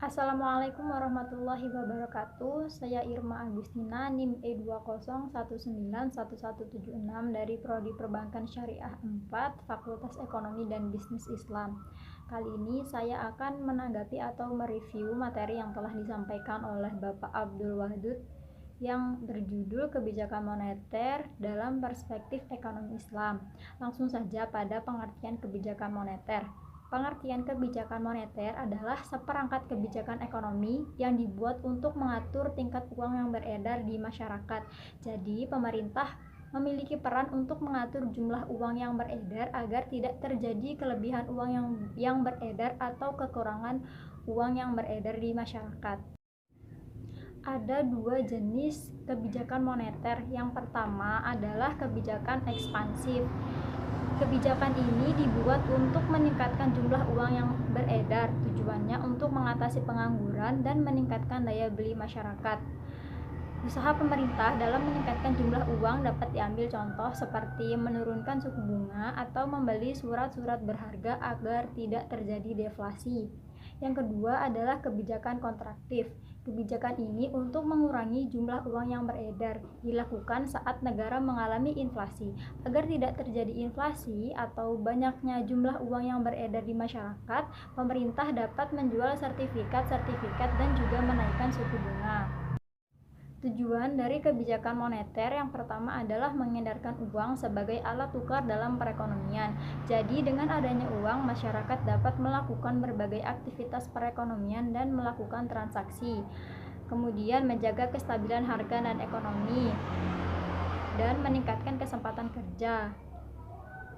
Assalamualaikum warahmatullahi wabarakatuh. Saya Irma Agustina, NIM E20191176 dari Prodi Perbankan Syariah 4, Fakultas Ekonomi dan Bisnis Islam. Kali ini saya akan menanggapi atau mereview materi yang telah disampaikan oleh Bapak Abdul Wahdud yang berjudul Kebijakan Moneter dalam Perspektif Ekonomi Islam. Langsung saja pada pengertian kebijakan moneter. Pengertian kebijakan moneter adalah seperangkat kebijakan ekonomi yang dibuat untuk mengatur tingkat uang yang beredar di masyarakat. Jadi, pemerintah memiliki peran untuk mengatur jumlah uang yang beredar agar tidak terjadi kelebihan uang yang beredar atau kekurangan uang yang beredar di masyarakat. Ada dua jenis kebijakan moneter. Yang pertama adalah kebijakan ekspansif. Kebijakan ini dibuat untuk meningkatkan jumlah uang yang beredar, tujuannya untuk mengatasi pengangguran dan meningkatkan daya beli masyarakat. Usaha pemerintah dalam meningkatkan jumlah uang dapat diambil contoh seperti menurunkan suku bunga atau membeli surat-surat berharga agar tidak terjadi deflasi. Yang kedua adalah kebijakan kontraktif. Kebijakan ini untuk mengurangi jumlah uang yang beredar, dilakukan saat negara mengalami inflasi. Agar tidak terjadi inflasi atau banyaknya jumlah uang yang beredar di masyarakat, pemerintah dapat menjual sertifikat-sertifikat dan juga menaikkan suku bunga. Tujuan dari kebijakan moneter yang pertama adalah mengedarkan uang sebagai alat tukar dalam perekonomian. Jadi dengan adanya uang, masyarakat dapat melakukan berbagai aktivitas perekonomian dan melakukan transaksi. Kemudian menjaga kestabilan harga dan ekonomi dan meningkatkan kesempatan kerja.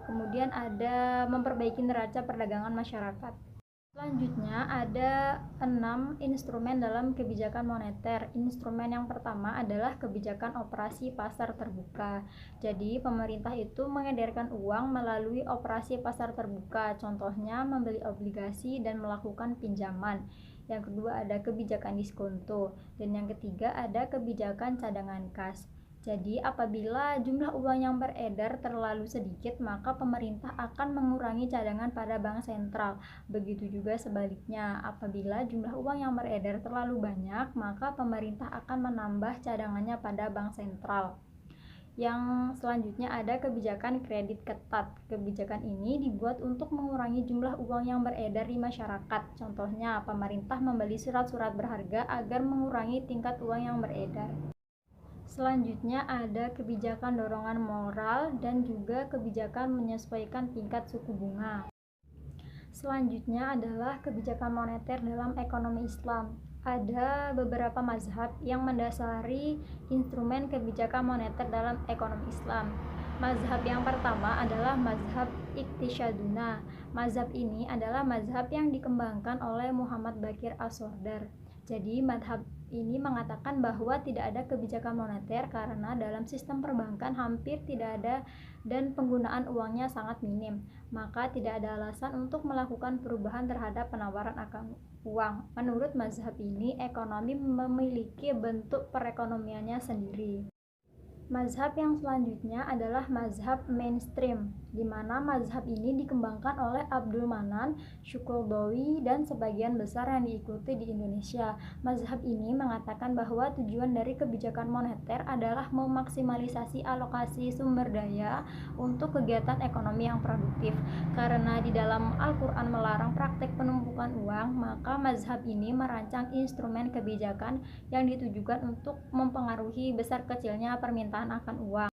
Kemudian ada memperbaiki neraca perdagangan masyarakat. Selanjutnya ada 6 instrumen dalam kebijakan moneter. Instrumen yang pertama adalah kebijakan operasi pasar terbuka. Jadi pemerintah itu mengedarkan uang melalui operasi pasar terbuka. Contohnya membeli obligasi dan melakukan pinjaman. Yang kedua ada kebijakan diskonto. Dan yang ketiga ada kebijakan cadangan kas. Jadi, apabila jumlah uang yang beredar terlalu sedikit, maka pemerintah akan mengurangi cadangan pada bank sentral. Begitu juga sebaliknya, apabila jumlah uang yang beredar terlalu banyak, maka pemerintah akan menambah cadangannya pada bank sentral. Yang selanjutnya ada kebijakan kredit ketat. Kebijakan ini dibuat untuk mengurangi jumlah uang yang beredar di masyarakat. Contohnya, pemerintah membeli surat-surat berharga agar mengurangi tingkat uang yang beredar. Selanjutnya ada kebijakan dorongan moral dan juga kebijakan menyesuaikan tingkat suku bunga. Selanjutnya adalah kebijakan moneter dalam ekonomi Islam. Ada beberapa mazhab yang mendasari instrumen kebijakan moneter dalam ekonomi Islam. Mazhab yang pertama adalah mazhab Iqtisyaduna. Mazhab ini adalah mazhab yang dikembangkan oleh Muhammad Baqir As-Sordar. Jadi mazhab ini mengatakan bahwa tidak ada kebijakan moneter karena dalam sistem perbankan hampir tidak ada dan penggunaan uangnya sangat minim. Maka tidak ada alasan untuk melakukan perubahan terhadap penawaran akan uang. Menurut mazhab ini, ekonomi memiliki bentuk perekonomiannya sendiri. Mazhab yang selanjutnya adalah mazhab mainstream, di mana mazhab ini dikembangkan oleh Abdul Manan, Syukurdawi, dan sebagian besar yang diikuti di Indonesia. Mazhab ini mengatakan bahwa tujuan dari kebijakan moneter adalah memaksimalisasi alokasi sumber daya untuk kegiatan ekonomi yang produktif. Karena di dalam Al-Quran melarang praktek penumpukan uang, maka mazhab ini merancang instrumen kebijakan yang ditujukan untuk mempengaruhi besar kecilnya permintaan akan uang.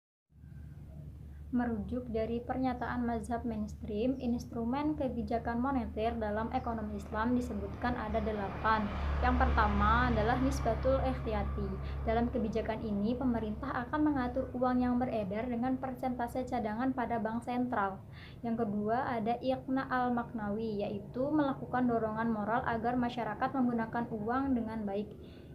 Merujuk dari pernyataan mazhab mainstream, instrumen kebijakan moneter dalam ekonomi Islam disebutkan ada 8. Yang pertama adalah nisbatul ikhtiyati. Dalam kebijakan ini, pemerintah akan mengatur uang yang beredar dengan persentase cadangan pada bank sentral. Yang kedua ada iqna al-maknawi, yaitu melakukan dorongan moral agar masyarakat menggunakan uang dengan baik.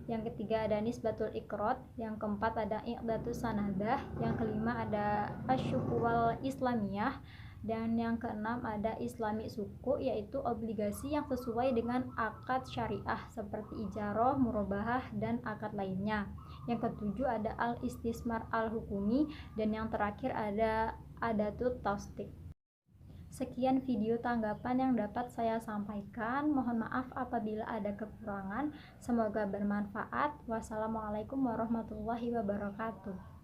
Yang ketiga ada nisbatul ikrot, yang keempat ada iqdatus sanadah, yang kelima ada asyukuwal islamiyah, dan yang keenam ada islami suku, yaitu obligasi yang sesuai dengan akad syariah seperti ijaroh, murabahah, dan akad lainnya. Yang ketujuh ada al-istismar al-hukumi, dan yang terakhir ada adatut taustik. Sekian video tanggapan yang dapat saya sampaikan. Mohon maaf apabila ada kekurangan. Semoga bermanfaat. Wassalamualaikum warahmatullahi wabarakatuh.